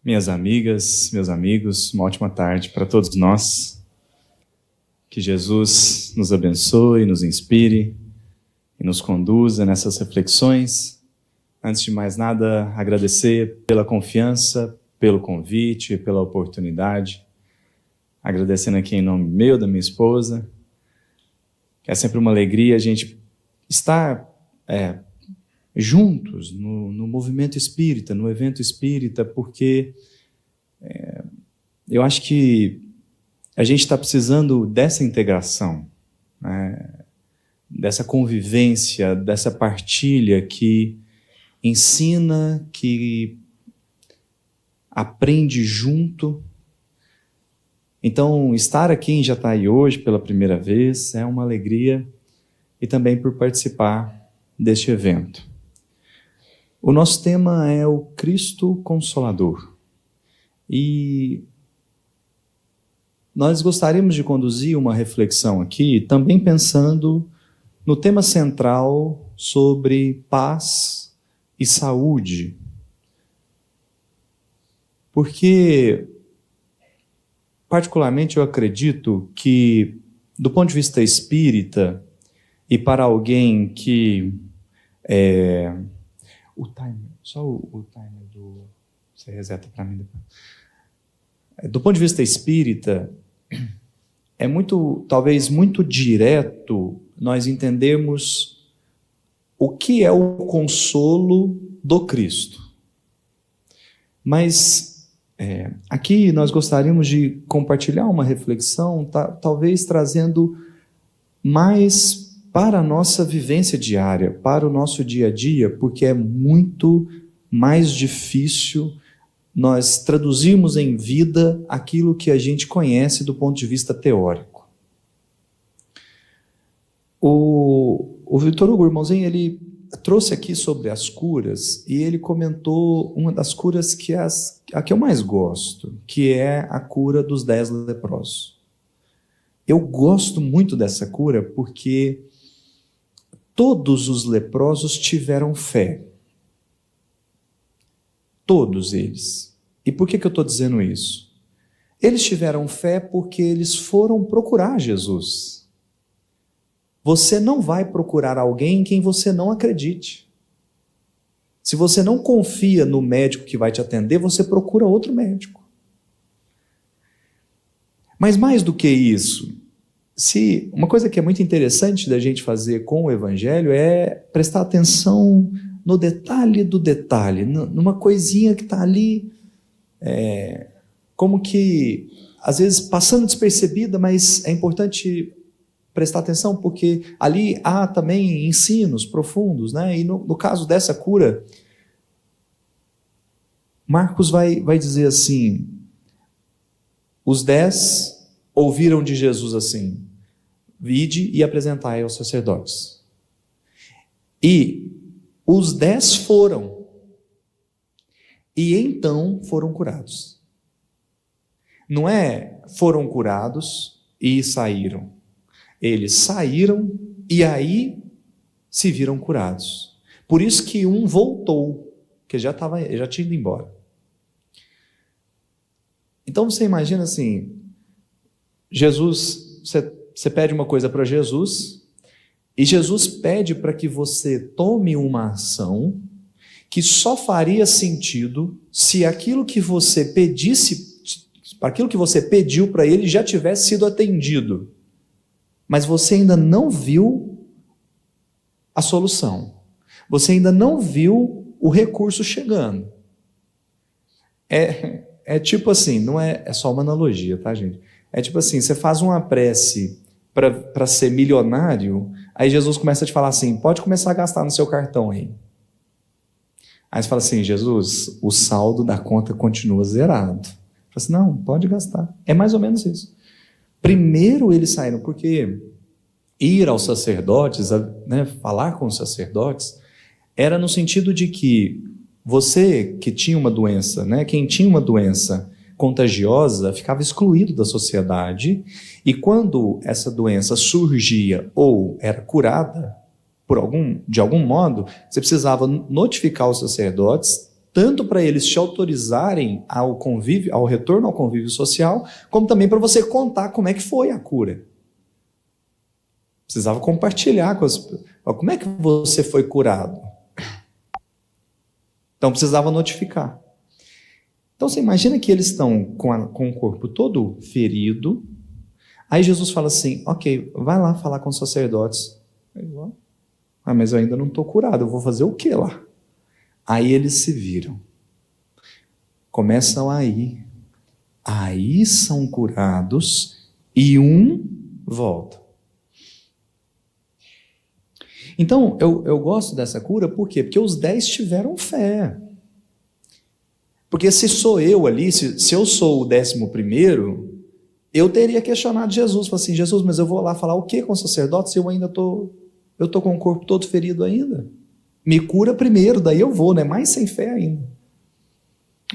Minhas amigas, meus amigos, uma ótima tarde para todos nós. Que Jesus nos abençoe, nos inspire e nos conduza nessas reflexões. Antes de mais nada, agradecer pela confiança, pelo convite, pela oportunidade. Agradecendo aqui em nome meu, da minha esposa. É sempre uma alegria a gente estar juntos no movimento espírita, no evento espírita, porque eu acho que a gente está precisando dessa integração, né? Dessa convivência, dessa partilha que ensina, que aprende junto. Então, estar aqui em Jataí hoje pela primeira vez é uma alegria e também por participar deste evento. O nosso tema é o Cristo Consolador. E nós gostaríamos de conduzir uma reflexão aqui, também pensando no tema central sobre paz e saúde. Porque, particularmente, eu acredito que, do ponto de vista espírita, e para alguém que o timer, só o timer do... Você reseta para mim depois. Do ponto de vista espírita, é talvez muito direto nós entendermos o que é o consolo do Cristo. Mas aqui nós gostaríamos de compartilhar uma reflexão, talvez trazendo mais para a nossa vivência diária, para o nosso dia a dia, porque é muito mais difícil nós traduzirmos em vida aquilo que a gente conhece do ponto de vista teórico. O Victor Hugo, irmãozinho, ele trouxe aqui sobre as curas, e ele comentou uma das curas que a que eu mais gosto, que é a cura dos 10 leprosos. Eu gosto muito dessa cura porque todos os leprosos tiveram fé. Todos eles. E por que eu estou dizendo isso? Eles tiveram fé porque eles foram procurar Jesus. Você não vai procurar alguém em quem você não acredite. Se você não confia no médico que vai te atender, você procura outro médico. Mas mais do que isso, uma coisa que é muito interessante da gente fazer com o Evangelho é prestar atenção no detalhe do detalhe, numa coisinha que está ali, como que, às vezes, passando despercebida, mas é importante prestar atenção, porque ali há também ensinos profundos, né? E no caso dessa cura, Marcos vai dizer assim: os 10 ouviram de Jesus assim: vide e apresentai aos sacerdotes. E os 10 foram, e então foram curados. Não foram curados e saíram. Eles saíram e aí se viram curados. Por isso que um voltou, que já tinha ido embora. Então você imagina assim, Jesus, você pede uma coisa para Jesus, e Jesus pede para que você tome uma ação que só faria sentido se aquilo que você pediu para ele já tivesse sido atendido. Mas você ainda não viu a solução. Você ainda não viu o recurso chegando. É tipo assim, não é só uma analogia, tá, gente? É tipo assim, você faz uma prece para ser milionário, aí Jesus começa a te falar assim: pode começar a gastar no seu cartão aí. Aí você fala assim: Jesus, o saldo da conta continua zerado. Fala assim: não, pode gastar. É mais ou menos isso. Primeiro eles saíram, porque ir aos sacerdotes, falar com os sacerdotes, era no sentido de que você que tinha uma doença, quem tinha uma doença contagiosa, ficava excluído da sociedade, e quando essa doença surgia ou era curada, de algum modo, você precisava notificar os sacerdotes, tanto para eles te autorizarem ao convívio, ao retorno ao convívio social, como também para você contar como é que foi a cura. Precisava compartilhar com as pessoas. Como é que você foi curado? Então precisava notificar. Então você imagina que eles estão com o corpo todo ferido. Aí Jesus fala assim, ok, vai lá falar com os sacerdotes. Mas eu ainda não estou curado, eu vou fazer o que lá? Aí eles se viram. Começam a ir. Aí são curados e um volta. Então, eu gosto dessa cura, por quê? Porque os 10 tiveram fé. Porque se sou eu ali, se eu sou o 11º, eu teria questionado Jesus, falei assim, Jesus, mas eu vou lá falar o quê com o sacerdote se eu ainda estou com o corpo todo ferido ainda? Me cura primeiro, daí eu vou, né? Mais sem fé ainda.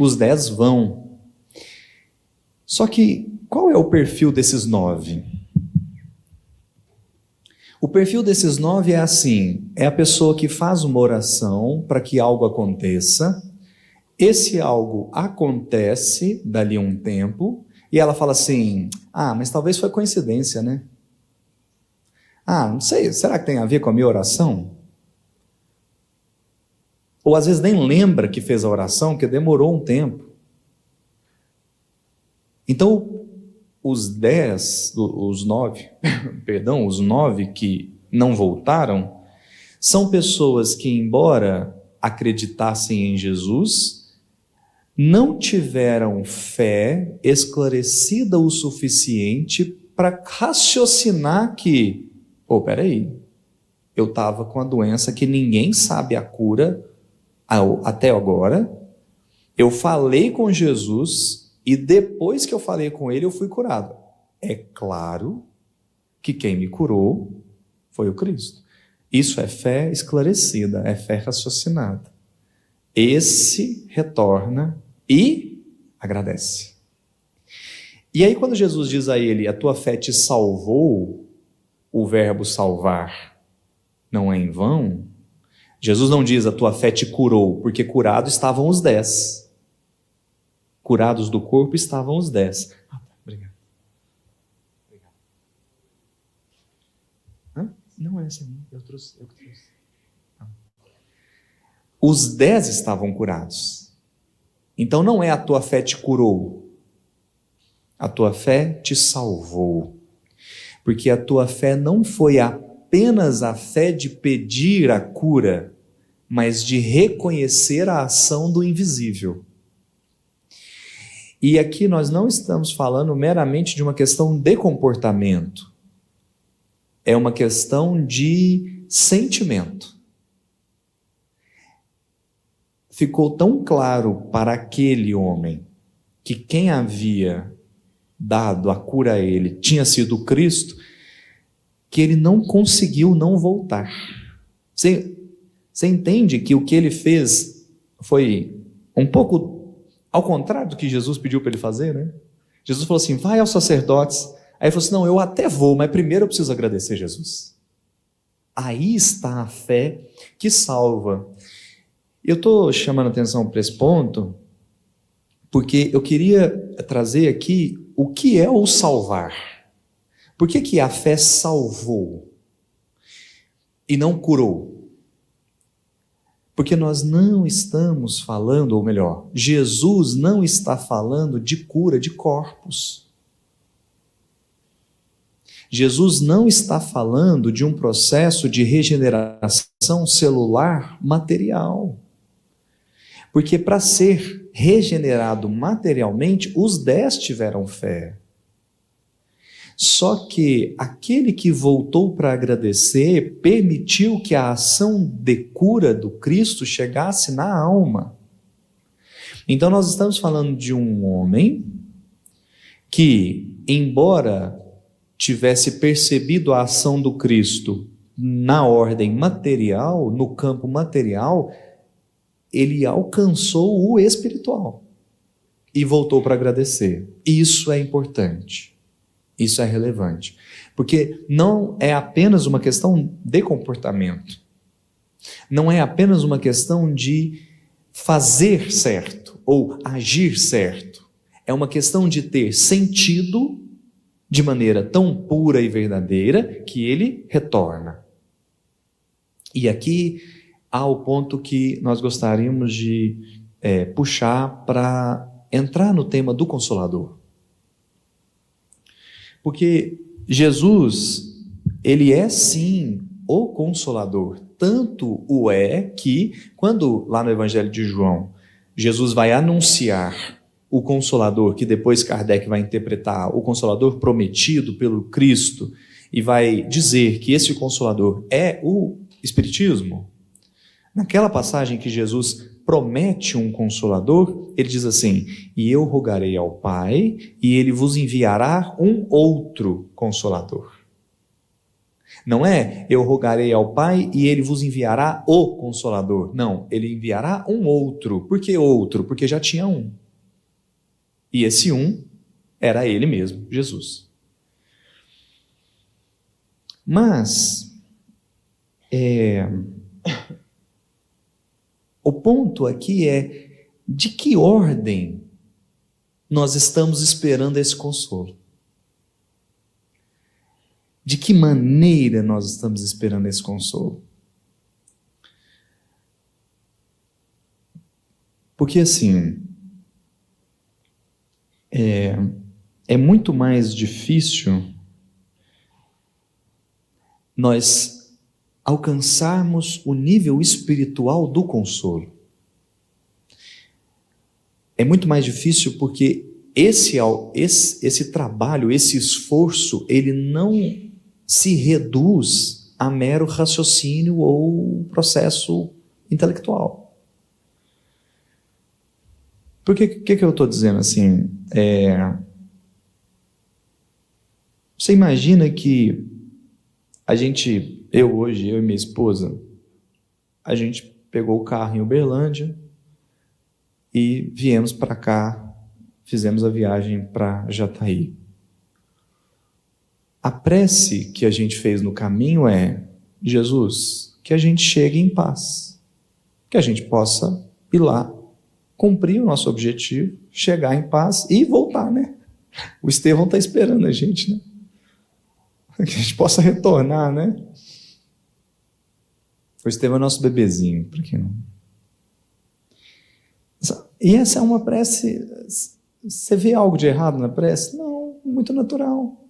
Os 10 vão. Só que, qual é o perfil desses 9? O perfil desses 9 é assim, é a pessoa que faz uma oração para que algo aconteça, esse algo acontece dali a um tempo, e ela fala assim, mas talvez foi coincidência, né? Não sei, será que tem a ver com a minha oração? Ou às vezes nem lembra que fez a oração, porque demorou um tempo. Então, os 9 que não voltaram, são pessoas que, embora acreditassem em Jesus, não tiveram fé esclarecida o suficiente para raciocinar que, peraí, eu estava com a doença que ninguém sabe a cura até agora, eu falei com Jesus e depois que eu falei com ele eu fui curado. É claro que quem me curou foi o Cristo. Isso é fé esclarecida, é fé raciocinada. Esse retorna e agradece. E aí quando Jesus diz a ele, a tua fé te salvou, o verbo salvar não é em vão, Jesus não diz a tua fé te curou, porque curados estavam os 10. Curados do corpo estavam os 10. Obrigado. Não é essa minha, eu que trouxe. Os 10 estavam curados. Então não é a tua fé te curou, a tua fé te salvou. Porque a tua fé não foi apenas a fé de pedir a cura, mas de reconhecer a ação do invisível. E aqui nós não estamos falando meramente de uma questão de comportamento. É uma questão de sentimento. Ficou tão claro para aquele homem que quem havia dado a cura a ele tinha sido Cristo, que ele não conseguiu não voltar. Você entende que o que ele fez foi um pouco ao contrário do que Jesus pediu para ele fazer, né? Jesus falou assim, vai aos sacerdotes. Aí ele falou assim, não, eu até vou, mas primeiro eu preciso agradecer Jesus. Aí está a fé que salva. Eu estou chamando a atenção para esse ponto, porque eu queria trazer aqui o que é o salvar. Por que a fé salvou e não curou? Porque nós não estamos falando, ou melhor, Jesus não está falando de cura de corpos. Jesus não está falando de um processo de regeneração celular material. Porque para ser regenerado materialmente, os 10 tiveram fé. Só que aquele que voltou para agradecer permitiu que a ação de cura do Cristo chegasse na alma. Então nós estamos falando de um homem que, embora tivesse percebido a ação do Cristo na ordem material, no campo material, ele alcançou o espiritual e voltou para agradecer. Isso é importante. Isso é relevante, porque não é apenas uma questão de comportamento, não é apenas uma questão de fazer certo ou agir certo. É uma questão de ter sentido de maneira tão pura e verdadeira que ele retorna. E aqui há o ponto que nós gostaríamos de puxar para entrar no tema do Consolador. Porque Jesus, ele é sim o Consolador. Tanto o é que, quando lá no Evangelho de João, Jesus vai anunciar o Consolador, que depois Kardec vai interpretar, o Consolador prometido pelo Cristo, e vai dizer que esse Consolador é o Espiritismo, naquela passagem que Jesus promete um Consolador, ele diz assim: e eu rogarei ao Pai, e ele vos enviará um outro Consolador. Não é eu rogarei ao Pai e ele vos enviará o Consolador. Não, ele enviará um outro. Por que outro? Porque já tinha um. E esse um era ele mesmo, Jesus. Mas o ponto aqui é de que ordem nós estamos esperando esse consolo. De que maneira nós estamos esperando esse consolo? Porque assim, é muito mais difícil nós alcançarmos o nível espiritual do consolo. É muito mais difícil porque esse trabalho, esse esforço, ele não se reduz a mero raciocínio ou processo intelectual. Por que eu estou dizendo assim? Você imagina que eu e minha esposa, a gente pegou o carro em Uberlândia e viemos para cá, fizemos a viagem para Jataí. A prece que a gente fez no caminho é: Jesus, que a gente chegue em paz, que a gente possa ir lá, cumprir o nosso objetivo, chegar em paz e voltar, né? O Estevão está esperando a gente, né? Que a gente possa retornar, né? O Estevão é nosso bebezinho, por que não? E essa é uma prece. Você vê algo de errado na prece? Não, muito natural.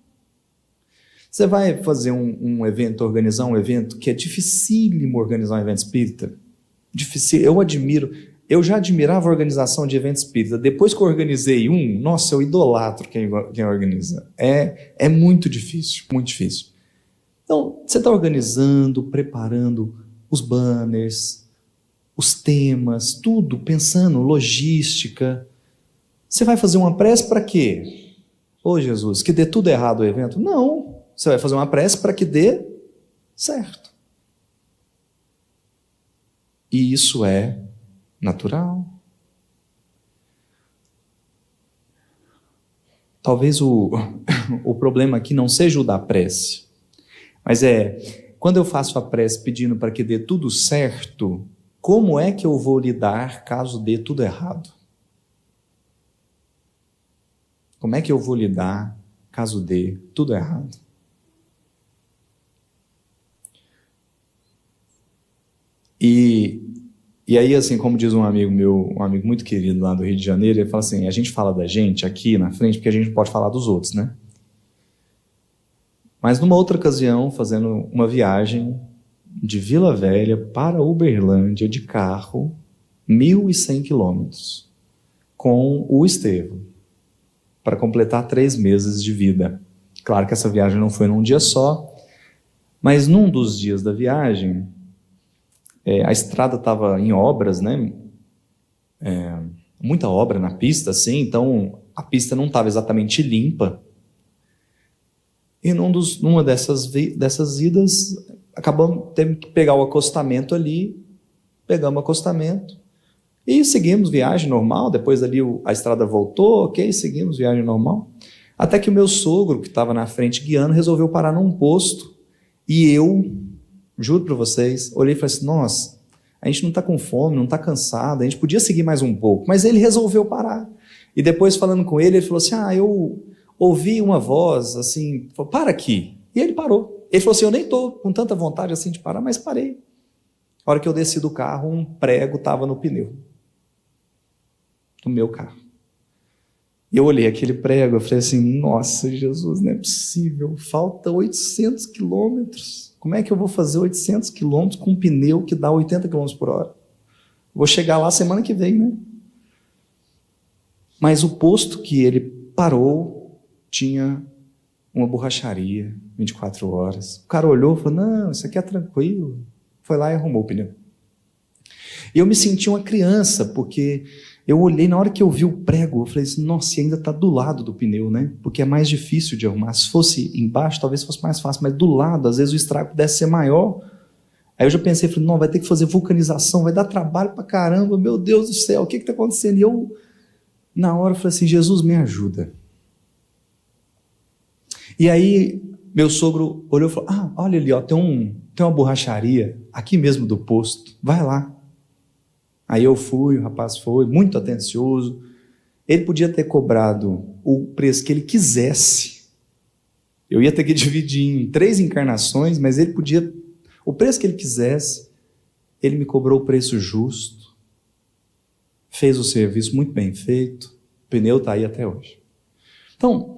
Você vai fazer organizar um evento que é dificílimo organizar um evento espírita. Difícil. Eu já admirava a organização de evento espírita. Depois que eu organizei nossa, eu idolatro quem organiza. É muito difícil, muito difícil. Então, você está organizando, preparando os banners, os temas, tudo, pensando, logística. Você vai fazer uma prece para quê? Ô Jesus, que dê tudo errado o evento? Não. Você vai fazer uma prece para que dê certo. E isso é natural. Talvez o problema aqui não seja o da prece, mas quando eu faço a prece pedindo para que dê tudo certo, como é que eu vou lidar caso dê tudo errado? Como é que eu vou lidar caso dê tudo errado? E aí, assim, como diz um amigo meu, um amigo muito querido lá do Rio de Janeiro, ele fala assim: a gente fala da gente aqui na frente porque a gente não pode falar dos outros, né? Mas numa outra ocasião, fazendo uma viagem de Vila Velha para Uberlândia de carro, 1.100 quilômetros, com o Estevão, para completar 3 meses de vida. Claro que essa viagem não foi num dia só, mas num dos dias da viagem, a estrada estava em obras, né? Muita obra na pista, assim, então a pista não estava exatamente limpa. E numa dessas idas, acabamos tendo que pegar o acostamento ali, pegamos o acostamento e seguimos viagem normal. Depois ali a estrada voltou, ok, seguimos viagem normal. Até que o meu sogro, que estava na frente guiando, resolveu parar num posto e eu, juro para vocês, olhei e falei assim: nossa, a gente não está com fome, não está cansado, a gente podia seguir mais um pouco, mas ele resolveu parar. E depois, falando com ele falou assim, eu ouvi uma voz, assim, falou, para aqui. E ele parou. Ele falou assim, eu nem estou com tanta vontade assim de parar, mas parei. A hora que eu desci do carro, um prego estava no pneu do meu carro. E eu olhei aquele prego, eu falei assim, nossa, Jesus, não é possível, falta 800 quilômetros. Como é que eu vou fazer 800 quilômetros com um pneu que dá 80 quilômetros por hora? Vou chegar lá semana que vem, né? Mas o posto que ele parou tinha uma borracharia, 24 horas. O cara olhou e falou, não, isso aqui é tranquilo. Foi lá e arrumou o pneu. E eu me senti uma criança, porque eu olhei, na hora que eu vi o prego, eu falei assim, nossa, e ainda está do lado do pneu, né? Porque é mais difícil de arrumar. Se fosse embaixo, talvez fosse mais fácil, mas do lado, às vezes o estrago pudesse ser maior. Aí eu já pensei, falei, não, vai ter que fazer vulcanização, vai dar trabalho pra caramba, meu Deus do céu, o que está acontecendo? E eu, na hora, falei assim, Jesus, me ajuda. E aí, meu sogro olhou e falou, olha ali, ó, tem uma borracharia aqui mesmo do posto, vai lá. Aí eu fui, o rapaz foi, muito atencioso. Ele podia ter cobrado o preço que ele quisesse. Eu ia ter que dividir em 3 encarnações, mas ele podia, o preço que ele quisesse, ele me cobrou o preço justo, fez o serviço muito bem feito, o pneu está aí até hoje. Então,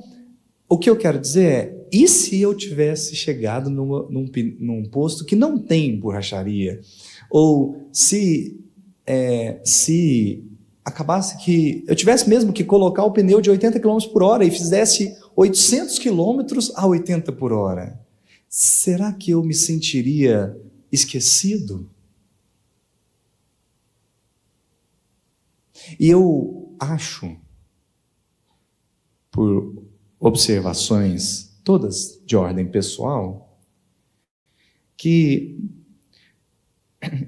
o que eu quero dizer é, e se eu tivesse chegado num posto que não tem borracharia? Ou se acabasse que eu tivesse mesmo que colocar o pneu de 80 km por hora e fizesse 800 km a 80 por hora, será que eu me sentiria esquecido? E eu acho, por observações todas de ordem pessoal, que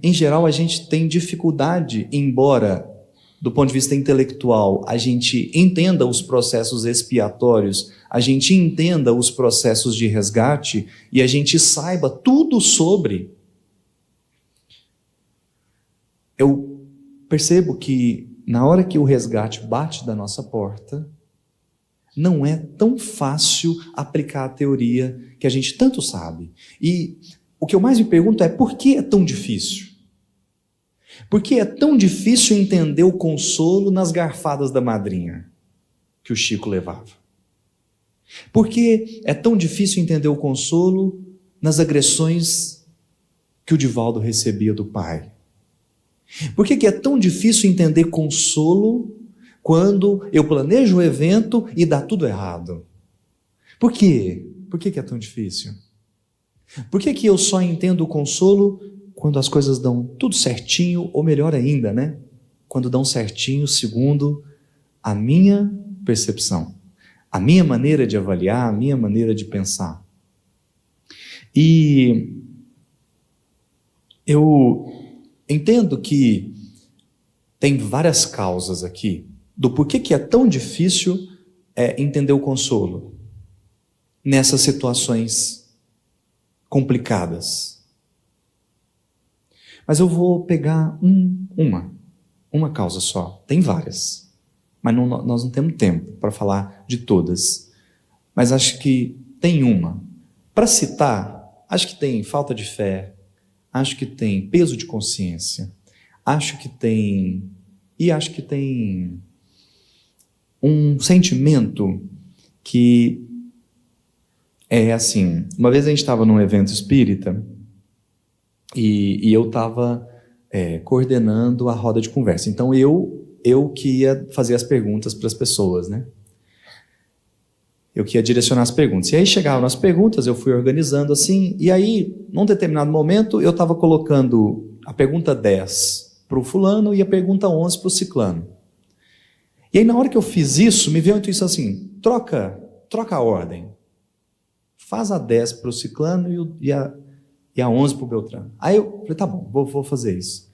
em geral a gente tem dificuldade, embora do ponto de vista intelectual a gente entenda os processos expiatórios, a gente entenda os processos de resgate e a gente saiba tudo sobre. Eu percebo que na hora que o resgate bate da nossa porta, não é tão fácil aplicar a teoria que a gente tanto sabe. E o que eu mais me pergunto é, por que é tão difícil? Por que é tão difícil entender o consolo nas garfadas da madrinha que o Chico levava? Por que é tão difícil entender o consolo nas agressões que o Divaldo recebia do pai? Por que é tão difícil entender consolo quando eu planejo o evento e dá tudo errado? Por quê? Por que é tão difícil? Por que eu só entendo o consolo quando as coisas dão tudo certinho, ou melhor ainda, né? Quando dão certinho segundo a minha percepção, a minha maneira de avaliar, a minha maneira de pensar. E eu entendo que tem várias causas aqui do porquê que é tão difícil entender o consolo nessas situações complicadas. Mas eu vou pegar uma causa só. Tem várias, mas nós não temos tempo para falar de todas. Mas acho que tem uma. Para citar, acho que tem falta de fé, acho que tem peso de consciência, acho que tem um sentimento que é assim. Uma vez a gente estava num evento espírita e eu estava coordenando a roda de conversa. Então eu que ia fazer as perguntas para as pessoas, né? Eu que ia direcionar as perguntas. E aí chegavam as perguntas, eu fui organizando assim, e aí, num determinado momento, eu estava colocando a pergunta 10 para o fulano e a pergunta 11 para o ciclano. E aí, na hora que eu fiz isso, me veio a intuição assim, troca a ordem. Faz a 10 para o ciclano e a 11 para o Beltrano. Aí eu falei, tá bom, vou fazer isso.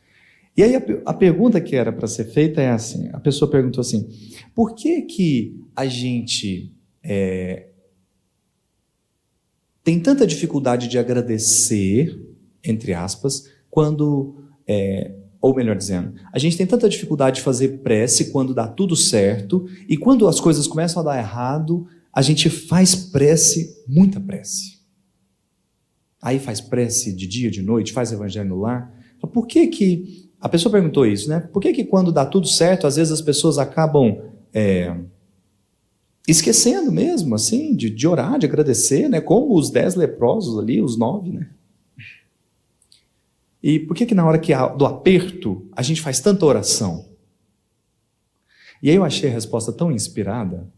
E aí a pergunta que era para ser feita é assim, a pessoa perguntou assim, por que a gente tem tanta dificuldade de agradecer, entre aspas, quando ou melhor dizendo, a gente tem tanta dificuldade de fazer prece quando dá tudo certo, e quando as coisas começam a dar errado, a gente faz prece, muita prece. Aí faz prece de dia, de noite, faz evangelho no lar. Por que a pessoa perguntou isso, né? Por que quando dá tudo certo, às vezes as pessoas acabam esquecendo mesmo, assim, de orar, de agradecer, né? Como os 10 leprosos ali, os 9, né? E por que na hora do aperto a gente faz tanta oração? E aí eu achei a resposta tão inspirada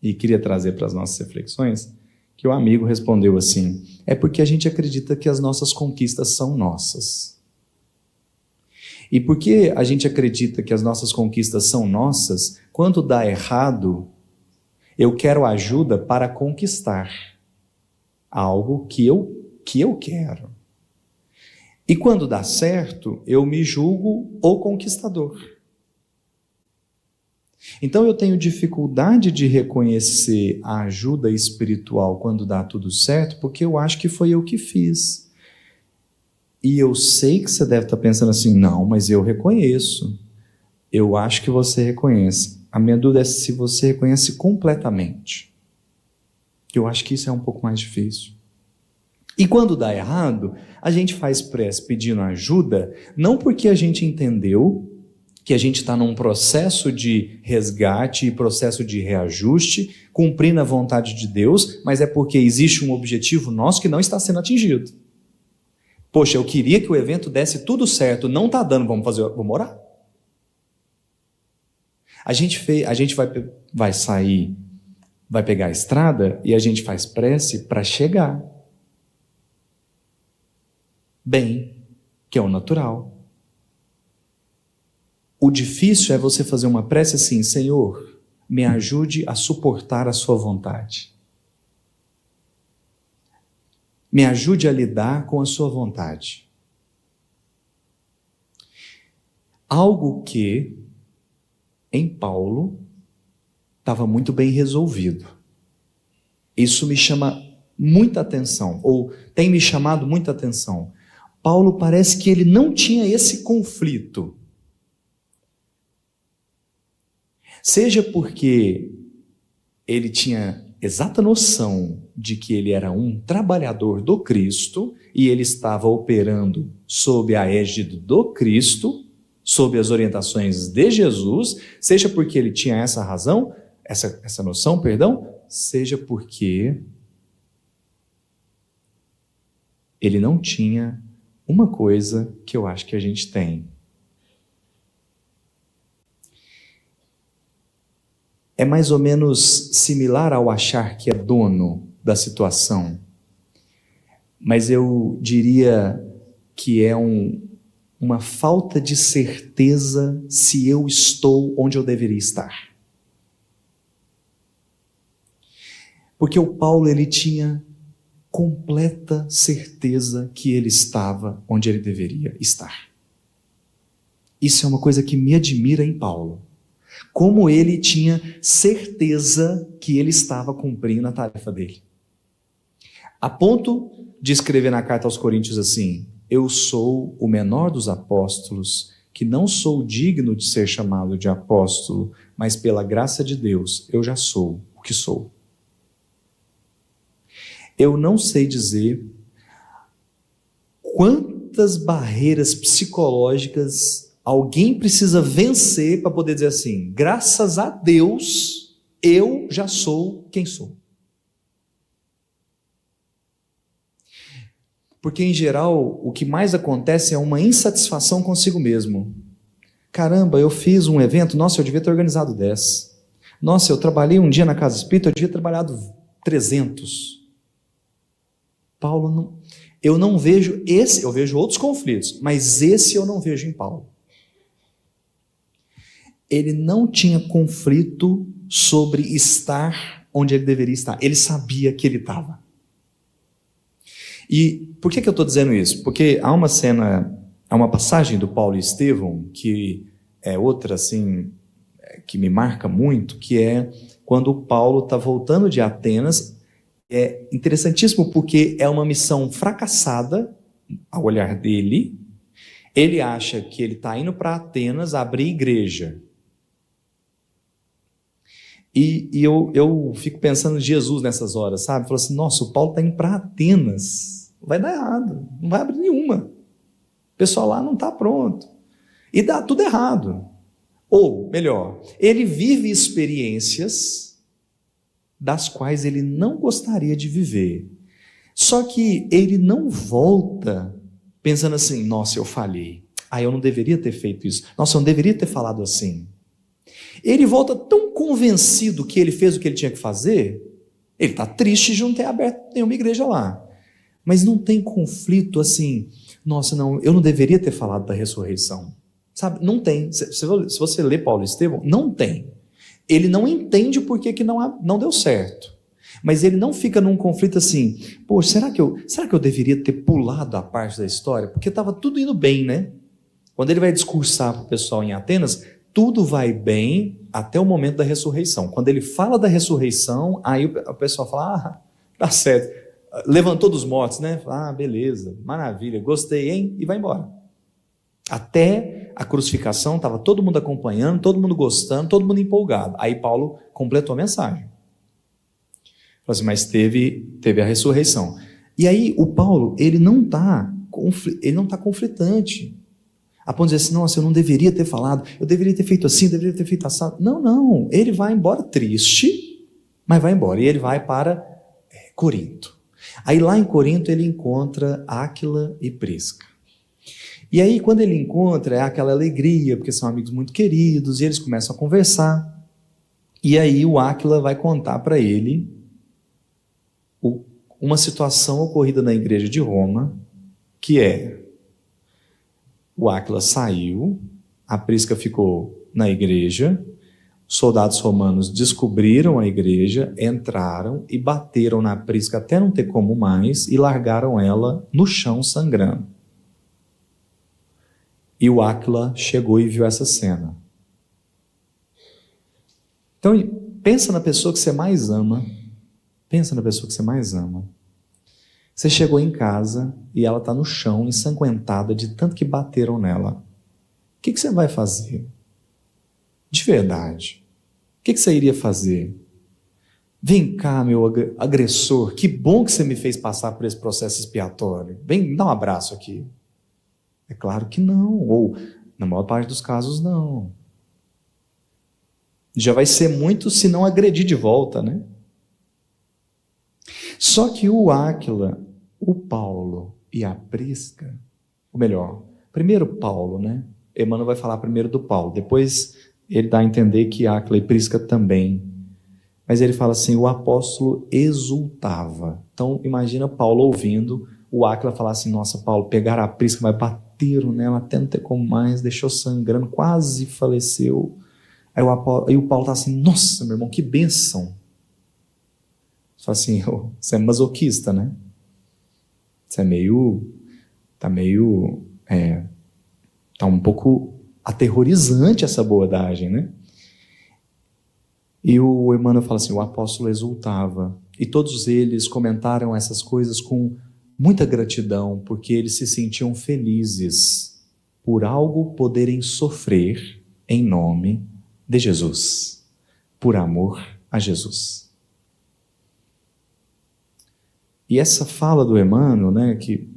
e queria trazer para as nossas reflexões, que o amigo respondeu assim: é porque a gente acredita que as nossas conquistas são nossas. E porque a gente acredita que as nossas conquistas são nossas, quando dá errado, eu quero ajuda para conquistar algo que eu quero. E quando dá certo, eu me julgo o conquistador. Então eu tenho dificuldade de reconhecer a ajuda espiritual quando dá tudo certo, porque eu acho que foi eu que fiz. E eu sei que você deve estar pensando assim: não, mas eu reconheço. Eu acho que você reconhece. A minha dúvida é se você reconhece completamente. Eu acho que isso é um pouco mais difícil. E quando dá errado, a gente faz prece pedindo ajuda, não porque a gente entendeu que a gente está num processo de resgate e processo de reajuste, cumprindo a vontade de Deus, mas é porque existe um objetivo nosso que não está sendo atingido. Poxa, eu queria que o evento desse tudo certo, não está dando, vamos orar? A gente vai sair, vai pegar a estrada e a gente faz prece para chegar bem, que é o natural. O difícil é você fazer uma prece assim: Senhor, me ajude a suportar a sua vontade. Me ajude a lidar com a sua vontade. Algo que, em Paulo, estava muito bem resolvido. Isso me chama muita atenção, ou tem me chamado muita atenção. Paulo parece que ele não tinha esse conflito. Seja porque ele tinha exata noção de que ele era um trabalhador do Cristo e ele estava operando sob a égide do Cristo, sob as orientações de Jesus, seja porque ele tinha essa razão, essa noção, seja porque ele não tinha uma coisa que eu acho que a gente tem. É mais ou menos similar ao achar que é dono da situação, mas eu diria que é uma falta de certeza se eu estou onde eu deveria estar. Porque o Paulo, ele tinha completa certeza que ele estava onde ele deveria estar. Isso é uma coisa que me admira em Paulo. Como ele tinha certeza que ele estava cumprindo a tarefa dele. A ponto de escrever na carta aos Coríntios assim: eu sou o menor dos apóstolos, que não sou digno de ser chamado de apóstolo, mas pela graça de Deus eu já sou o que sou. Eu não sei dizer quantas barreiras psicológicas alguém precisa vencer para poder dizer assim: graças a Deus, eu já sou quem sou. Porque, em geral, o que mais acontece é uma insatisfação consigo mesmo. Caramba, eu fiz um evento, nossa, eu devia ter organizado 10. Nossa, eu trabalhei um dia na Casa Espírita, eu devia ter trabalhado 300. Paulo, eu não vejo esse, eu vejo outros conflitos, mas esse eu não vejo em Paulo. Ele não tinha conflito sobre estar onde ele deveria estar. Ele sabia que ele estava. E por que eu estou dizendo isso? Porque há uma cena, há uma passagem do Paulo e Estevão, que é outra assim, que me marca muito, que é quando o Paulo está voltando de Atenas. É interessantíssimo porque é uma missão fracassada, ao olhar dele. Ele acha que ele está indo para Atenas abrir igreja. E eu fico pensando em Jesus nessas horas, sabe? Falou assim, nossa, o Paulo está indo para Atenas. Vai dar errado, não vai abrir nenhuma. O pessoal lá não está pronto. E dá tudo errado. Ou, melhor, ele vive experiências das quais ele não gostaria de viver. Só que ele não volta pensando assim, nossa, eu falhei. Eu não deveria ter feito isso. Nossa, eu não deveria ter falado assim. Ele volta tão convencido que ele fez o que ele tinha que fazer, ele está triste de não ter aberto nenhuma igreja lá. Mas não tem conflito assim, nossa, não, eu não deveria ter falado da ressurreição. Sabe, não tem. Se você lê Paulo e Estevão, não tem. Ele não entende por que não deu certo. Mas ele não fica num conflito assim, pô, será que eu deveria ter pulado a parte da história? Porque estava tudo indo bem, né? Quando ele vai discursar para o pessoal em Atenas, tudo vai bem até o momento da ressurreição. Quando ele fala da ressurreição, aí o pessoal fala, tá certo. Levantou dos mortos, né? Beleza, maravilha, gostei, hein? E vai embora. Até a crucificação, estava todo mundo acompanhando, todo mundo gostando, todo mundo empolgado. Aí Paulo completou a mensagem. Falou assim, mas teve a ressurreição. E aí o Paulo, ele não está conflitante. A ponto de dizer assim, nossa, eu não deveria ter falado, eu deveria ter feito assim, eu deveria ter feito assado. Não, ele vai embora triste, mas vai embora. E ele vai para Corinto. Aí lá em Corinto ele encontra Áquila e Prisca. E aí quando ele encontra, é aquela alegria, porque são amigos muito queridos, e eles começam a conversar. E aí o Áquila vai contar para ele uma situação ocorrida na igreja de Roma, que é, o Áquila saiu, a Prisca ficou na igreja, soldados romanos descobriram a igreja, entraram e bateram na Prisca até não ter como mais e largaram ela no chão sangrando. E o Áquila chegou e viu essa cena. Então, pensa na pessoa que você mais ama. Pensa na pessoa que você mais ama. Você chegou em casa e ela está no chão, ensanguentada de tanto que bateram nela. O que você vai fazer? De verdade. O que você iria fazer? Vem cá, meu agressor, que bom que você me fez passar por esse processo expiatório. Vem, me dá um abraço aqui. É claro que não, ou na maior parte dos casos não. Já vai ser muito se não agredir de volta, né? Só que o Áquila, o Paulo e a Prisca, ou melhor, primeiro Paulo, né? Emmanuel vai falar primeiro do Paulo, depois ele dá a entender que Áquila e Prisca também. Mas ele fala assim, o apóstolo exultava. Então imagina Paulo ouvindo o Áquila falar assim, nossa, Paulo, pegaram a Prisca, mas bateram nela até não ter como mais, deixou sangrando, quase faleceu. Aí o Paulo está assim, nossa, meu irmão, que bênção. Você fala assim, você é masoquista, né? Você tá um pouco aterrorizante essa abordagem, né? E o Emmanuel fala assim, o apóstolo exultava, e todos eles comentaram essas coisas com muita gratidão, porque eles se sentiam felizes por algo poderem sofrer em nome de Jesus, por amor a Jesus. E essa fala do Emmanuel, né, que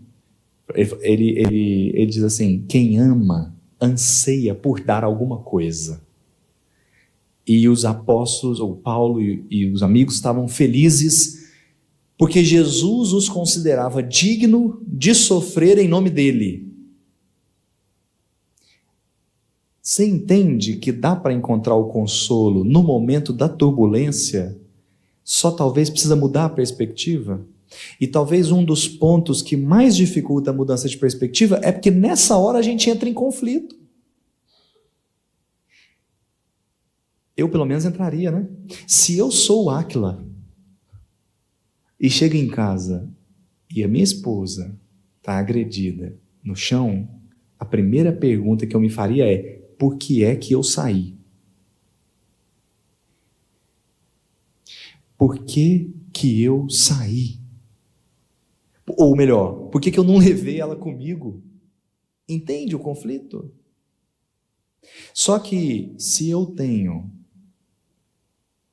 ele diz assim, quem ama, anseia por dar alguma coisa. E os apóstolos, ou Paulo e os amigos estavam felizes porque Jesus os considerava digno de sofrer em nome dele. Você entende que dá para encontrar o consolo no momento da turbulência? Só talvez precisa mudar a perspectiva? E talvez um dos pontos que mais dificulta a mudança de perspectiva é porque nessa hora a gente entra em conflito. Eu pelo menos entraria, né? Se eu sou o Áquila e chego em casa e a minha esposa está agredida no chão, a primeira pergunta que eu me faria é, por que é que eu saí? Por que que eu saí? Ou melhor, por que que eu não levei ela comigo? Entende o conflito? Só que se eu tenho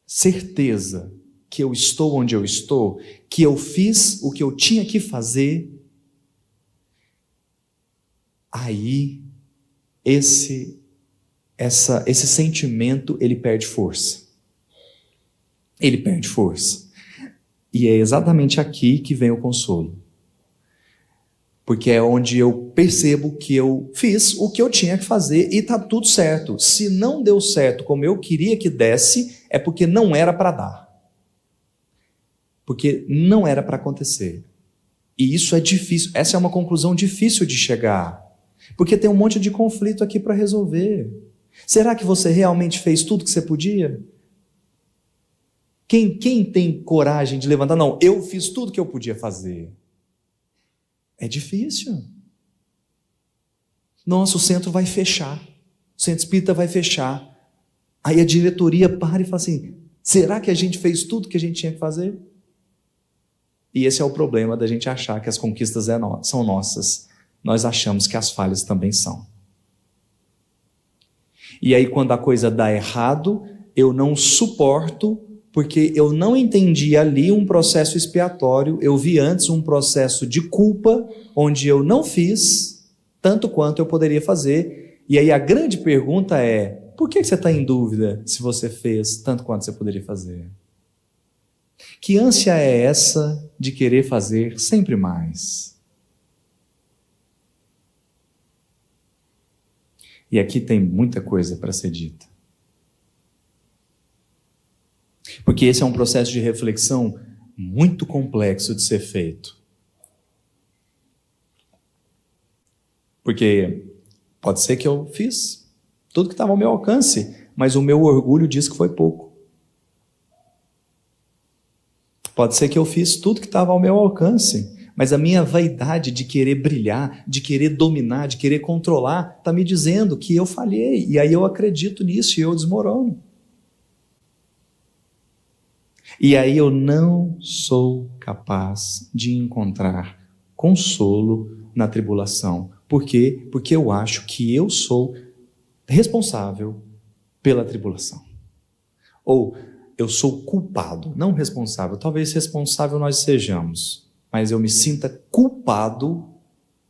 certeza que eu estou onde eu estou, que eu fiz o que eu tinha que fazer, aí esse sentimento, ele perde força. Ele perde força. E é exatamente aqui que vem o consolo. Porque é onde eu percebo que eu fiz o que eu tinha que fazer e está tudo certo. Se não deu certo como eu queria que desse, é porque não era para dar. Porque não era para acontecer. E isso é difícil. Essa é uma conclusão difícil de chegar. Porque tem um monte de conflito aqui para resolver. Será que você realmente fez tudo que você podia? Quem tem coragem de levantar? Não, eu fiz tudo que eu podia fazer. É difícil. Nossa, o centro vai fechar. O centro espírita vai fechar. Aí a diretoria para e fala assim, será que a gente fez tudo que a gente tinha que fazer? E esse é o problema da gente achar que as conquistas são nossas. Nós achamos que as falhas também são. E aí quando a coisa dá errado, eu não suporto, porque eu não entendi ali um processo expiatório, eu vi antes um processo de culpa, onde eu não fiz tanto quanto eu poderia fazer. E aí a grande pergunta é, por que você está em dúvida se você fez tanto quanto você poderia fazer? Que ânsia é essa de querer fazer sempre mais? E aqui tem muita coisa para ser dita. Porque esse é um processo de reflexão muito complexo de ser feito. Porque pode ser que eu fiz tudo que estava ao meu alcance, mas o meu orgulho diz que foi pouco. Pode ser que eu fiz tudo que estava ao meu alcance, mas a minha vaidade de querer brilhar, de querer dominar, de querer controlar, está me dizendo que eu falhei. E aí eu acredito nisso e eu desmorono. E aí eu não sou capaz de encontrar consolo na tribulação. Por quê? Porque eu acho que eu sou responsável pela tribulação. Ou eu sou culpado, não responsável. Talvez responsável nós sejamos, mas eu me sinta culpado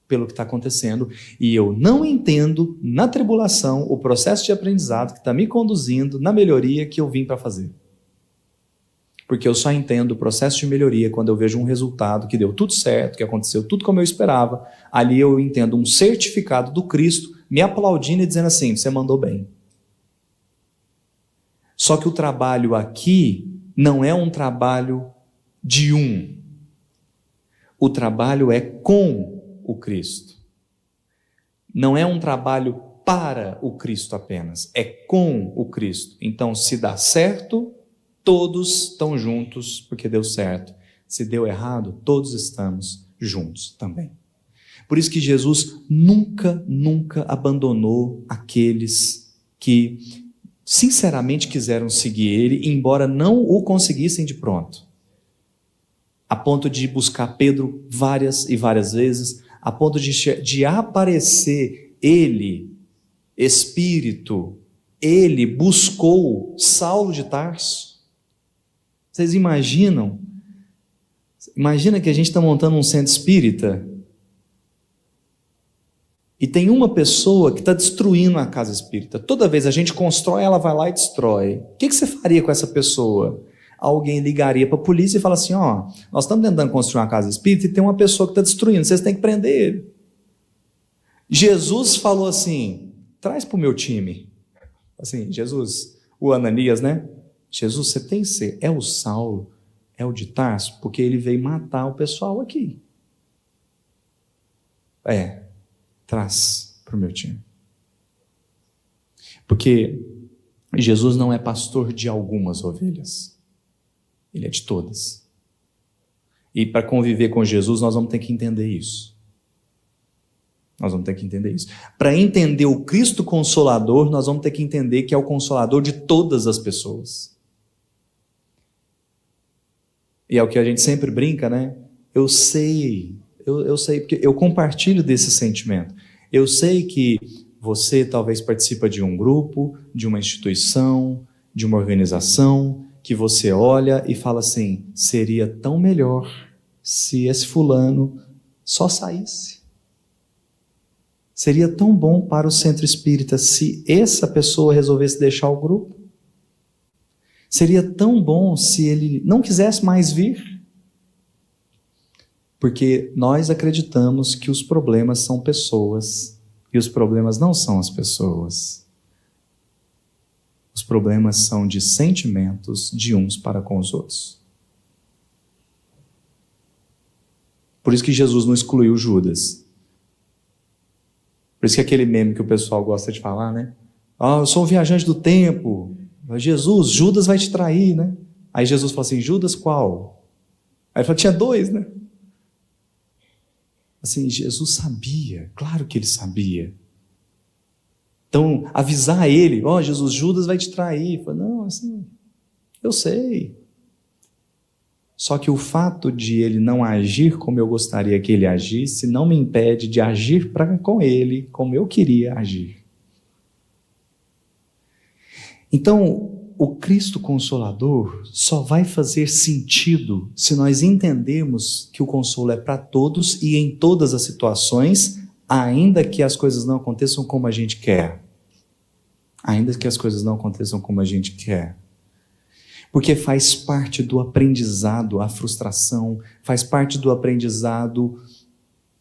pelo que está acontecendo e eu não entendo na tribulação o processo de aprendizado que está me conduzindo na melhoria que eu vim para fazer. Porque eu só entendo o processo de melhoria quando eu vejo um resultado que deu tudo certo, que aconteceu tudo como eu esperava. Ali eu entendo um certificado do Cristo me aplaudindo e dizendo assim, você mandou bem. Só que o trabalho aqui não é um trabalho de um. O trabalho é com o Cristo. Não é um trabalho para o Cristo apenas, é com o Cristo. Então, se dá certo, todos estão juntos porque deu certo. Se deu errado, todos estamos juntos também. Por isso que Jesus nunca abandonou aqueles que sinceramente quiseram seguir ele, embora não o conseguissem de pronto. A ponto de buscar Pedro várias e várias vezes, a ponto de aparecer ele, Espírito, ele buscou Saulo de Tarso. Vocês imaginam? Imagina que a gente está montando um centro espírita e tem uma pessoa que está destruindo a casa espírita. Toda vez a gente constrói, ela vai lá e destrói. O que você faria com essa pessoa? Alguém ligaria para a polícia e fala assim, ó, nós estamos tentando construir uma casa espírita e tem uma pessoa que está destruindo, vocês têm que prender ele. Jesus falou assim, traz para o meu time. Assim, Jesus, o Ananias, né? Jesus, você tem que ser, é o Saulo, é o de Tarso, porque ele veio matar o pessoal aqui. Traz para o meu time. Porque Jesus não é pastor de algumas ovelhas, ele é de todas. E para conviver com Jesus, nós vamos ter que entender isso. Nós vamos ter que entender isso. Para entender o Cristo Consolador, nós vamos ter que entender que é o Consolador de todas as pessoas. E é o que a gente sempre brinca, né? Eu sei, porque eu compartilho desse sentimento. Eu sei que você talvez participa de um grupo, de uma instituição, de uma organização, que você olha e fala assim, seria tão melhor se esse fulano só saísse. Seria tão bom para o centro espírita se essa pessoa resolvesse deixar o grupo. Seria tão bom se ele não quisesse mais vir. Porque nós acreditamos que os problemas são pessoas e os problemas não são as pessoas. Os problemas são de sentimentos de uns para com os outros. Por isso que Jesus não excluiu Judas. Por isso que aquele meme que o pessoal gosta de falar, né? Eu sou um viajante do tempo. Jesus, Judas vai te trair, né? Aí Jesus falou assim, Judas qual? Aí ele falou, tinha 2, né? Assim, Jesus sabia, claro que ele sabia. Então, avisar ele, Jesus, Judas vai te trair. Ele falou, não, assim, eu sei. Só que o fato de ele não agir como eu gostaria que ele agisse, não me impede de agir com ele como eu queria agir. Então, o Cristo Consolador só vai fazer sentido se nós entendermos que o consolo é para todos e em todas as situações, ainda que as coisas não aconteçam como a gente quer. Ainda que as coisas não aconteçam como a gente quer. Porque faz parte do aprendizado a frustração, faz parte do aprendizado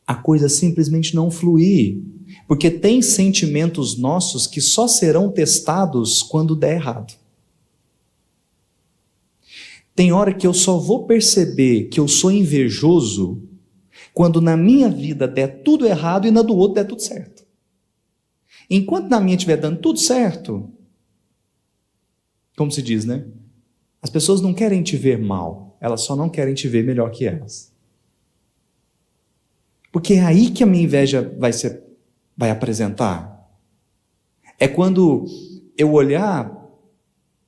a coisa simplesmente não fluir. Porque tem sentimentos nossos que só serão testados quando der errado. Tem hora que eu só vou perceber que eu sou invejoso quando na minha vida der tudo errado e na do outro der tudo certo. Enquanto na minha estiver dando tudo certo, como se diz, né? As pessoas não querem te ver mal, elas só não querem te ver melhor que elas. Porque é aí que a minha inveja vai apresentar. É quando eu olhar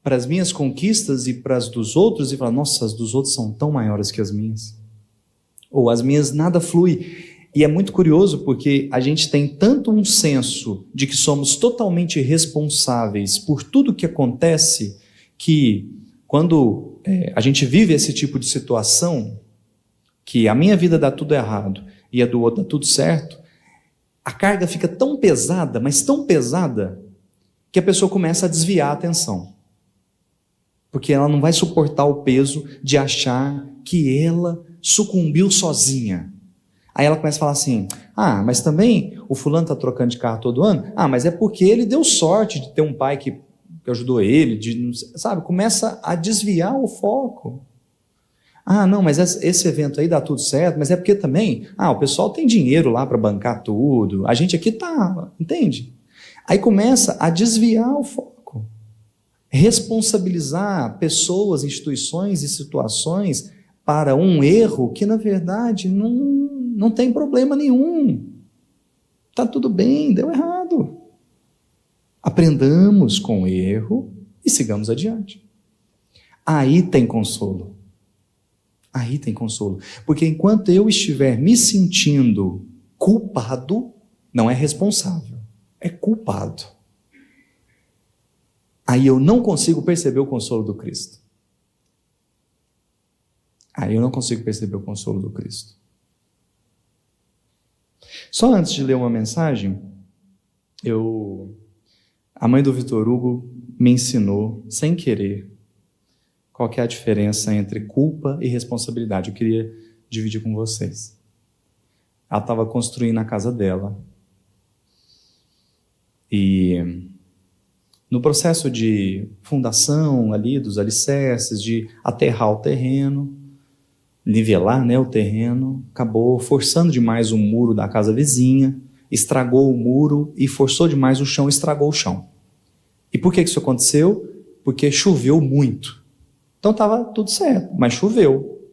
para as minhas conquistas e para as dos outros e falar, nossa, as dos outros são tão maiores que as minhas. Ou as minhas nada flui. E é muito curioso porque a gente tem tanto um senso de que somos totalmente responsáveis por tudo que acontece, que quando a gente vive esse tipo de situação, que a minha vida dá tudo errado e a do outro dá tudo certo, a carga fica tão pesada, mas tão pesada, que a pessoa começa a desviar a atenção. Porque ela não vai suportar o peso de achar que ela sucumbiu sozinha. Aí ela começa a falar assim, mas também o fulano está trocando de carro todo ano? Mas é porque ele deu sorte de ter um pai que ajudou ele, sabe? Começa a desviar o foco. Não, mas esse evento aí dá tudo certo, mas é porque também, o pessoal tem dinheiro lá para bancar tudo, a gente aqui tá, entende? Aí começa a desviar o foco. Responsabilizar pessoas, instituições e situações para um erro que, na verdade, não tem problema nenhum. Está tudo bem, deu errado. Aprendamos com o erro e sigamos adiante. Aí tem consolo. Aí tem consolo. Porque enquanto eu estiver me sentindo culpado, não é responsável, é culpado. Aí eu não consigo perceber o consolo do Cristo. Aí eu não consigo perceber o consolo do Cristo. Só antes de ler uma mensagem, a mãe do Vitor Hugo me ensinou, sem querer, qual que é a diferença entre culpa e responsabilidade. Eu queria dividir com vocês. Ela estava construindo a casa dela. E no processo de fundação ali, dos alicerces, de aterrar o terreno, nivelar, né, o terreno, acabou forçando demais o muro da casa vizinha, estragou o muro e forçou demais o chão, estragou o chão. E por que isso aconteceu? Porque choveu muito. Então estava tudo certo, mas choveu.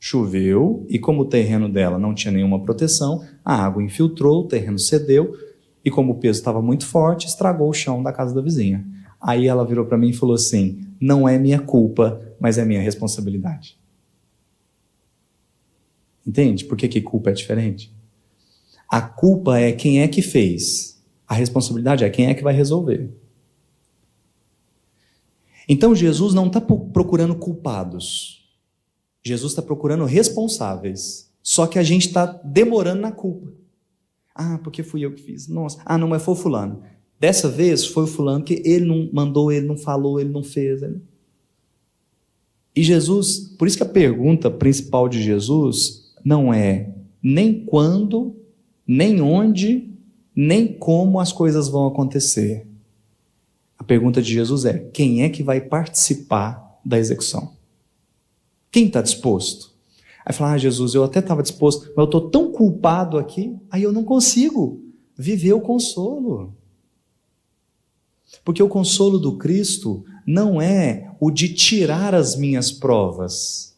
Choveu e como o terreno dela não tinha nenhuma proteção, a água infiltrou, o terreno cedeu e como o peso estava muito forte, estragou o chão da casa da vizinha. Aí ela virou para mim e falou assim, não é minha culpa, mas é minha responsabilidade. Entende? Por que culpa é diferente? A culpa é quem é que fez. A responsabilidade é quem é que vai resolver. Então Jesus não está procurando culpados. Jesus está procurando responsáveis. Só que a gente está demorando na culpa. Ah, porque fui eu que fiz. Nossa. Ah, não, mas foi o fulano. Dessa vez foi o fulano que ele não mandou, ele não falou, ele não fez. E Jesus, por isso que a pergunta principal de Jesus não é nem quando, nem onde, nem como as coisas vão acontecer. A pergunta de Jesus é: quem é que vai participar da execução? Quem está disposto? Aí fala: Jesus, eu até estava disposto, mas eu estou tão culpado aqui, aí eu não consigo viver o consolo. Porque o consolo do Cristo não é o de tirar as minhas provas.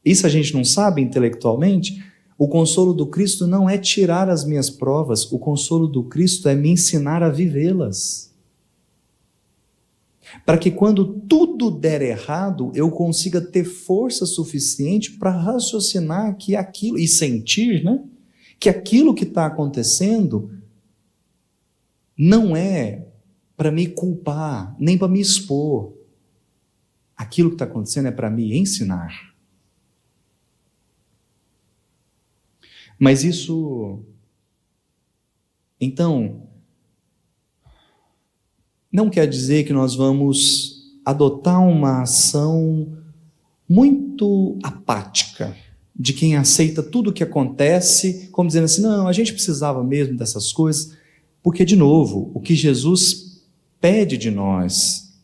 Isso a gente não sabe intelectualmente. O consolo do Cristo não é tirar as minhas provas. O consolo do Cristo é me ensinar a vivê-las. Para que quando tudo der errado, eu consiga ter força suficiente para raciocinar que aquilo, e sentir, né? Que aquilo que está acontecendo não é para me culpar, nem para me expor. Aquilo que está acontecendo é para me ensinar. Mas isso, então, não quer dizer que nós vamos adotar uma ação muito apática, de quem aceita tudo o que acontece, como dizendo assim: não, a gente precisava mesmo dessas coisas, porque, de novo, o que Jesus pede de nós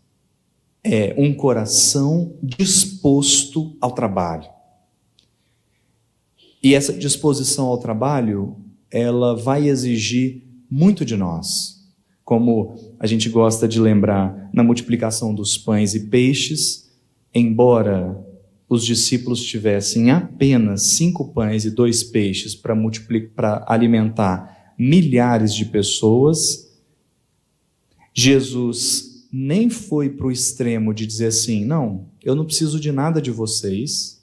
é um coração disposto ao trabalho. E essa disposição ao trabalho, ela vai exigir muito de nós. Como a gente gosta de lembrar na multiplicação dos pães e peixes, embora os discípulos tivessem apenas 5 pães e 2 peixes para alimentar milhares de pessoas, Jesus nem foi para o extremo de dizer assim: não, eu não preciso de nada de vocês,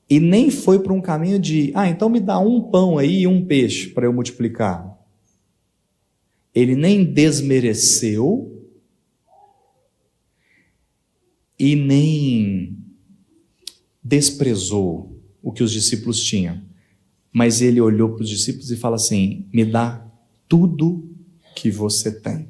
e nem foi para um caminho de: então me dá um pão aí e um peixe para eu multiplicar. Ele nem desmereceu e nem desprezou o que os discípulos tinham, mas ele olhou para os discípulos e fala assim: me dá tudo que você tem.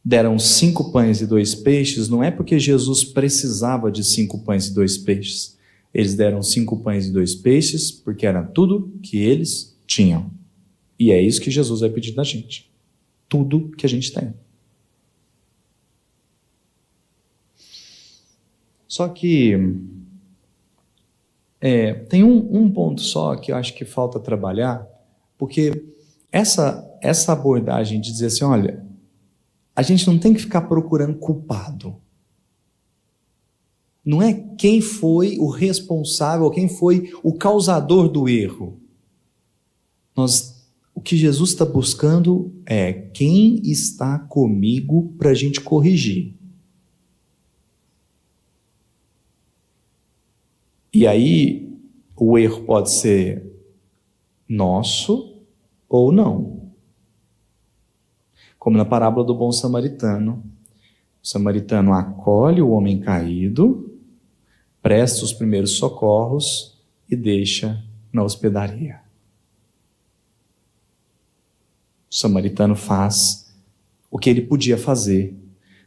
Deram 5 pães e 2 peixes, não é porque Jesus precisava de 5 pães e 2 peixes. Eles deram 5 pães e 2 peixes porque era tudo que eles tinham. E é isso que Jesus vai pedir da gente. Tudo que a gente tem. Só que tem um ponto só que eu acho que falta trabalhar, porque essa abordagem de dizer assim: olha, a gente não tem que ficar procurando culpado. Não é quem foi o responsável, quem foi o causador do erro. O que Jesus está buscando é quem está comigo para a gente corrigir. E aí, o erro pode ser nosso ou não. Como na parábola do bom samaritano. O samaritano acolhe o homem caído, presta os primeiros socorros e deixa na hospedaria. O samaritano faz o que ele podia fazer.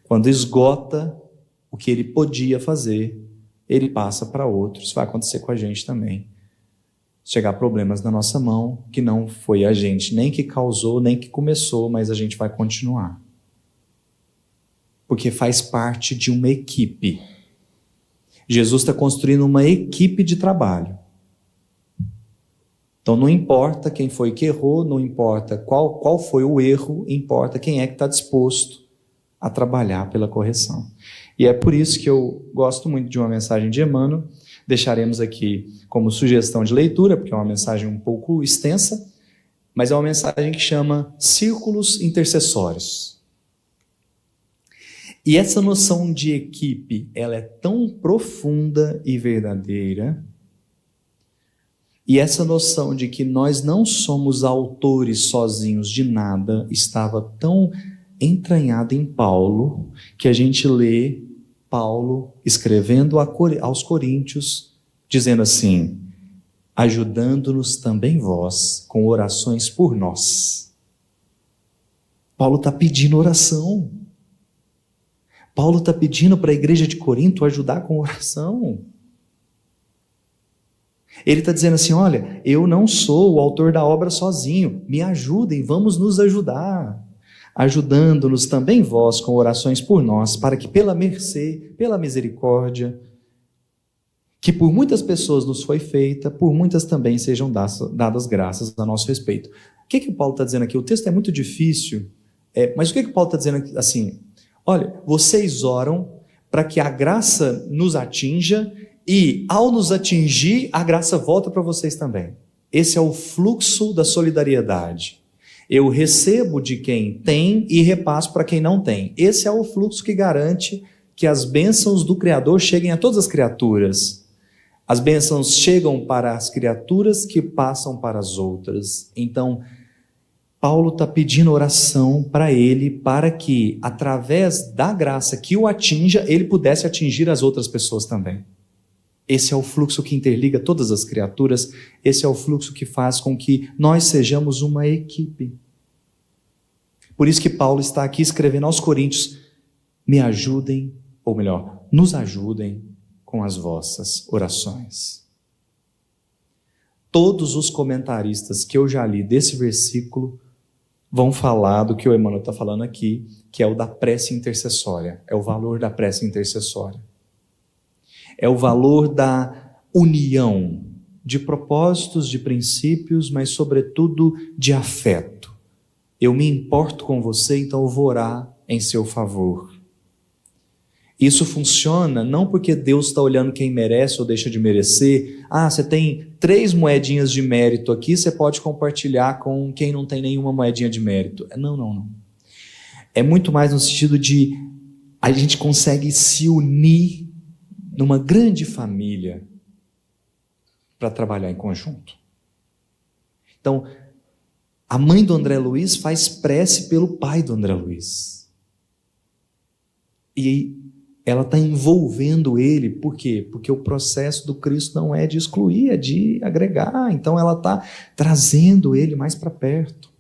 Quando esgota o que ele podia fazer, ele passa para outros. Isso vai acontecer com a gente também. Chegar problemas na nossa mão, que não foi a gente nem que causou, nem que começou, mas a gente vai continuar. Porque faz parte de uma equipe. Jesus está construindo uma equipe de trabalho. Então não importa quem foi que errou, não importa qual foi o erro, importa quem é que está disposto a trabalhar pela correção. E é por isso que eu gosto muito de uma mensagem de Emmanuel. Deixaremos aqui como sugestão de leitura, porque é uma mensagem um pouco extensa, mas é uma mensagem que chama Círculos Intercessórios. E essa noção de equipe, ela é tão profunda e verdadeira E essa noção de que nós não somos autores sozinhos de nada estava tão entranhada em Paulo, que a gente lê Paulo escrevendo aos Coríntios, dizendo assim: ajudando-nos também vós com orações por nós. Paulo está pedindo oração. Paulo está pedindo para a igreja de Corinto ajudar com oração. Ele está dizendo assim: olha, eu não sou o autor da obra sozinho, me ajudem, vamos nos ajudar. Ajudando-nos também vós com orações por nós, para que pela mercê, pela misericórdia, que por muitas pessoas nos foi feita, por muitas também sejam dadas graças a nosso respeito. O que o Paulo está dizendo aqui? O texto é muito difícil, mas o que o Paulo está dizendo aqui? Assim, olha, vocês oram para que a graça nos atinja e, ao nos atingir, a graça volta para vocês também. Esse é o fluxo da solidariedade. Eu recebo de quem tem e repasso para quem não tem. Esse é o fluxo que garante que as bênçãos do Criador cheguem a todas as criaturas. As bênçãos chegam para as criaturas que passam para as outras. Então, Paulo está pedindo oração para ele, para que, através da graça que o atinja, ele pudesse atingir as outras pessoas também. Esse é o fluxo que interliga todas as criaturas, esse é o fluxo que faz com que nós sejamos uma equipe. Por isso que Paulo está aqui escrevendo aos Coríntios: me ajudem, ou melhor, nos ajudem com as vossas orações. Todos os comentaristas que eu já li desse versículo vão falar do que o Emmanuel está falando aqui, que é o da prece intercessória, é o valor da prece intercessória. É o valor da união de propósitos, de princípios, mas sobretudo de afeto. Eu me importo com você, então eu vou orar em seu favor. Isso funciona não porque Deus está olhando quem merece ou deixa de merecer. Ah, você tem 3 moedinhas de mérito aqui, você pode compartilhar com quem não tem nenhuma moedinha de mérito. Não. É muito mais no sentido de a gente consegue se unir numa grande família para trabalhar em conjunto. Então, a mãe do André Luiz faz prece pelo pai do André Luiz. E ela está envolvendo ele, por quê? Porque o processo do Cristo não é de excluir, é de agregar. Então ela está trazendo ele mais para perto.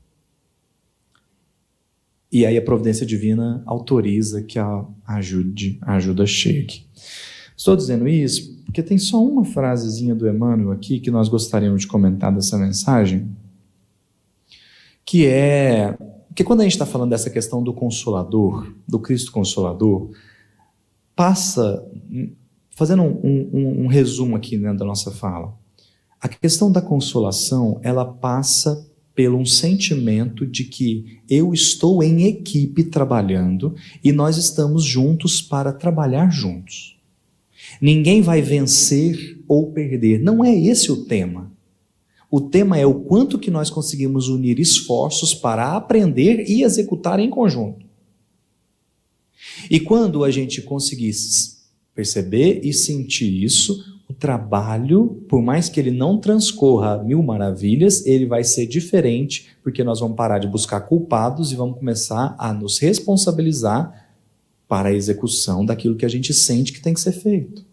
E aí a providência divina autoriza que a ajuda chegue. Estou dizendo isso porque tem só uma frasezinha do Emmanuel aqui que nós gostaríamos de comentar dessa mensagem, que é que quando a gente está falando dessa questão do Consolador, do Cristo Consolador, passa, fazendo um resumo aqui, né, da nossa fala, a questão da consolação, ela passa pelo um sentimento de que eu estou em equipe trabalhando e nós estamos juntos para trabalhar juntos. Ninguém vai vencer ou perder, não é esse o tema. O tema é o quanto que nós conseguimos unir esforços para aprender e executar em conjunto. E quando a gente conseguir perceber e sentir isso, o trabalho, por mais que ele não transcorra a 1000 maravilhas, ele vai ser diferente, porque nós vamos parar de buscar culpados e vamos começar a nos responsabilizar para a execução daquilo que a gente sente que tem que ser feito.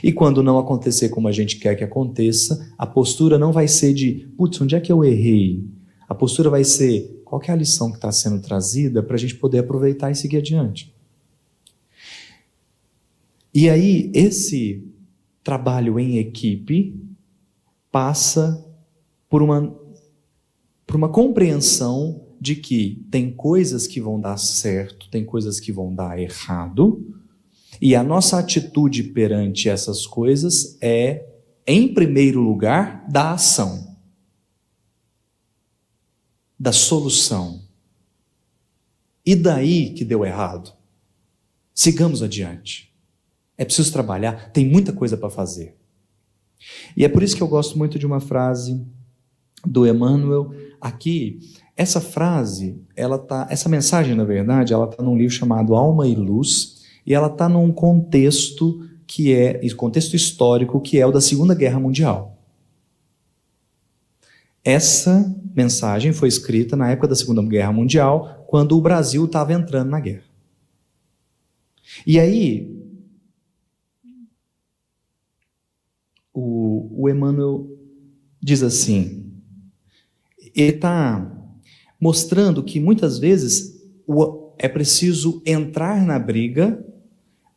E quando não acontecer como a gente quer que aconteça, a postura não vai ser de, putz, onde é que eu errei? A postura vai ser, qual que é a lição que está sendo trazida para a gente poder aproveitar e seguir adiante? E aí, esse trabalho em equipe passa por uma compreensão de que tem coisas que vão dar certo, tem coisas que vão dar errado, e a nossa atitude perante essas coisas é, em primeiro lugar, da ação, da solução. E daí que deu errado? Sigamos adiante. É preciso trabalhar, tem muita coisa para fazer. E é por isso que eu gosto muito de uma frase do Emmanuel aqui. Essa frase, essa mensagem, na verdade, ela está num livro chamado Alma e Luz, e ela está num contexto que é esse contexto histórico, que é o da Segunda Guerra Mundial. Essa mensagem foi escrita na época da Segunda Guerra Mundial, quando o Brasil estava entrando na guerra. E aí, o Emmanuel diz assim, ele está mostrando que muitas vezes é preciso entrar na briga,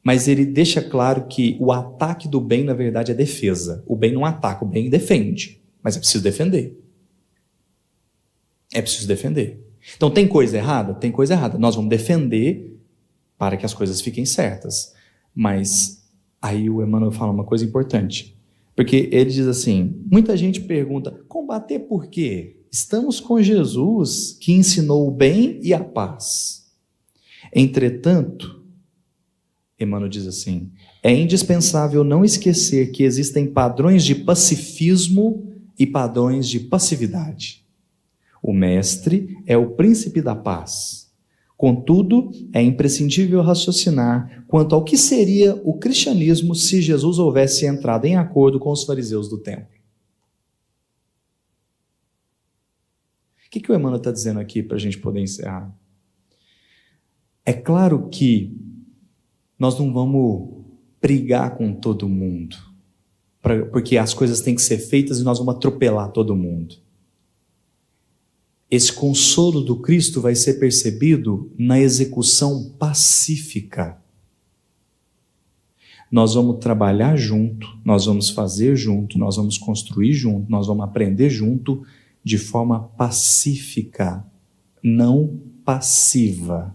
mas ele deixa claro que o ataque do bem, na verdade, é defesa. O bem não ataca, o bem defende, mas é preciso defender. É preciso defender. Então, tem coisa errada? Tem coisa errada. Nós vamos defender para que as coisas fiquem certas. Mas aí o Emmanuel fala uma coisa importante. Porque ele diz assim, muita gente pergunta, combater por quê? Estamos com Jesus, que ensinou o bem e a paz. Entretanto, Emmanuel diz assim, é indispensável não esquecer que existem padrões de pacifismo e padrões de passividade. O mestre é o príncipe da paz. Contudo, é imprescindível raciocinar quanto ao que seria o cristianismo se Jesus houvesse entrado em acordo com os fariseus do templo. O que o Emmanuel está dizendo aqui para a gente poder encerrar? É claro que nós não vamos brigar com todo mundo, porque as coisas têm que ser feitas e nós vamos atropelar todo mundo. Esse consolo do Cristo vai ser percebido na execução pacífica. Nós vamos trabalhar junto, nós vamos fazer junto, nós vamos construir junto, nós vamos aprender junto de forma pacífica, não passiva.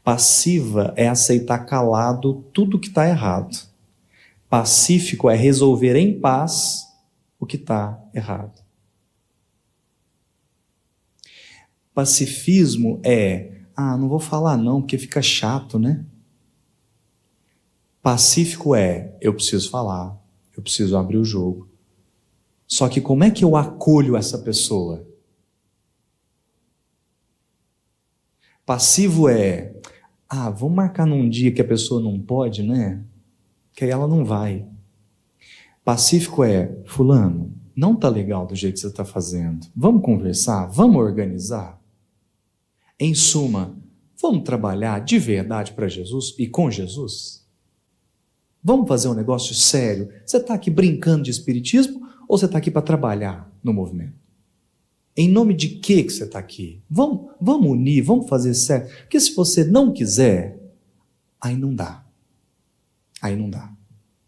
Passiva é aceitar calado tudo que está errado. Pacífico é resolver em paz o que está errado. Pacifismo é, não vou falar não, porque fica chato, né? Pacífico é, eu preciso falar, eu preciso abrir o jogo. Só que como é que eu acolho essa pessoa? Passivo é, vamos marcar num dia que a pessoa não pode, né? Que aí ela não vai. Pacífico é, fulano, não tá legal do jeito que você está fazendo. Vamos conversar? Vamos organizar? Em suma, vamos trabalhar de verdade para Jesus e com Jesus? Vamos fazer um negócio sério? Você está aqui brincando de espiritismo ou você está aqui para trabalhar no movimento? Em nome de que você está aqui? Vamos unir, vamos fazer sério. Porque se você não quiser, aí não dá. Aí não dá.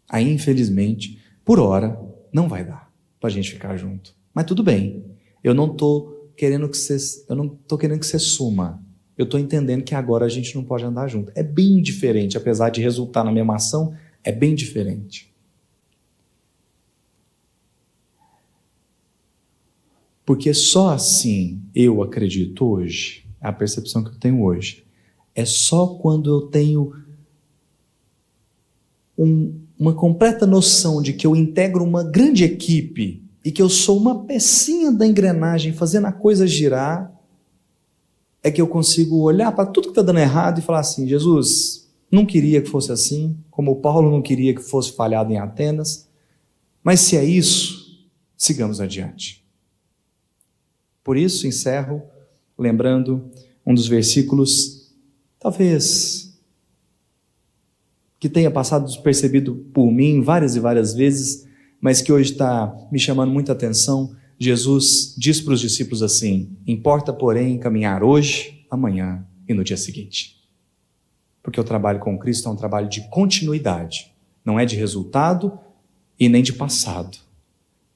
Aí, infelizmente, por hora, não vai dar para a gente ficar junto. Mas tudo bem. Eu não estou querendo que você suma. Eu estou entendendo que agora a gente não pode andar junto. É bem diferente, apesar de resultar na mesma ação, é bem diferente. Porque só assim, eu acredito hoje, é a percepção que eu tenho hoje, é só quando eu tenho uma completa noção de que eu integro uma grande equipe e que eu sou uma pecinha da engrenagem fazendo a coisa girar, é que eu consigo olhar para tudo que está dando errado e falar assim, Jesus, não queria que fosse assim, como o Paulo não queria que fosse falhado em Atenas, mas se é isso, sigamos adiante. Por isso, encerro lembrando um dos versículos, talvez, que tenha passado despercebido por mim várias e várias vezes, mas que hoje está me chamando muita atenção. Jesus diz para os discípulos assim, importa, porém, caminhar hoje, amanhã e no dia seguinte. Porque o trabalho com Cristo é um trabalho de continuidade, não é de resultado e nem de passado,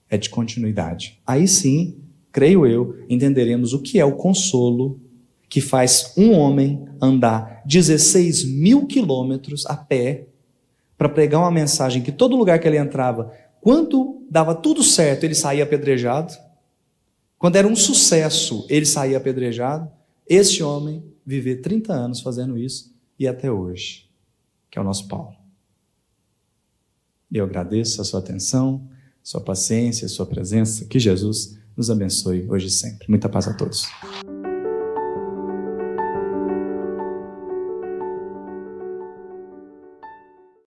é de continuidade. Aí sim, creio eu, entenderemos o que é o consolo que faz um homem andar 16 mil quilômetros a pé para pregar uma mensagem que todo lugar que ele entrava, quando dava tudo certo, ele saía apedrejado. Quando era um sucesso, ele saía apedrejado. Esse homem viver 30 anos fazendo isso e até hoje, que é o nosso Paulo. Eu agradeço a sua atenção, sua paciência, sua presença. Que Jesus nos abençoe hoje e sempre. Muita paz a todos.